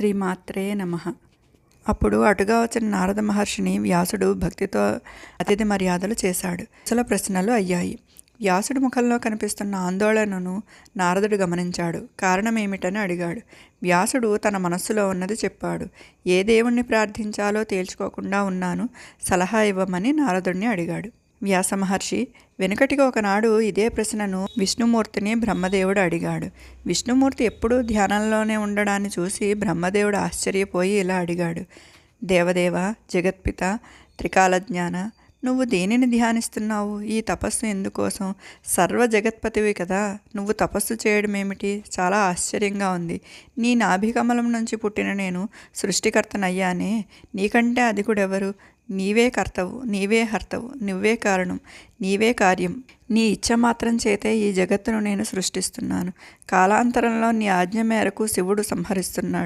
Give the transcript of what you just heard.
శ్రీమాత్రే నమః. అప్పుడు అటుగా వచ్చిన నారద మహర్షిని వ్యాసుడు భక్తితో అతిథి మర్యాదలు చేశాడు. కుశల ప్రశ్నలు అయ్యాయి. వ్యాసుడి ముఖంలో కనిపిస్తున్న ఆందోళనను నారదుడు గమనించాడు. కారణమేమిటని అడిగాడు. వ్యాసుడు తన మనస్సులో ఉన్నది చెప్పాడు. ఏ దేవుణ్ణి ప్రార్థించాలో తేల్చుకోకుండా ఉన్నాను, సలహా ఇవ్వమని నారదుడిని అడిగాడు. వ్యాస మహర్షి వెనుకటికి ఒకనాడు ఇదే ప్రశ్నను విష్ణుమూర్తిని బ్రహ్మదేవుడు అడిగాడు. విష్ణుమూర్తి ఎప్పుడూ ధ్యానంలోనే ఉండడాన్ని చూసి బ్రహ్మదేవుడు ఆశ్చర్యపోయి ఇలా అడిగాడు. దేవదేవ, జగత్పిత, త్రికాలజ్ఞాన, నువ్వు దేనిని ధ్యానిస్తున్నావు? ఈ తపస్సు ఎందుకోసం? సర్వ జగత్పతివి కదా, నువ్వు తపస్సు చేయడం ఏమిటి? చాలా ఆశ్చర్యంగా ఉంది. నీ నాభికమలం నుంచి పుట్టిన నేను సృష్టికర్తనయ్యానే, నీకంటే అధికుడెవరు? నీవే కర్తవు, నీవే హర్తవు, నువ్వే కారణం, నీవే కార్యం. నీ ఇచ్చ మాత్రం చేతే ఈ జగత్తును నేను సృష్టిస్తున్నాను. కాలాంతరంలో నీ ఆజ్ఞ మేరకు శివుడు సంహరిస్తున్నాడు.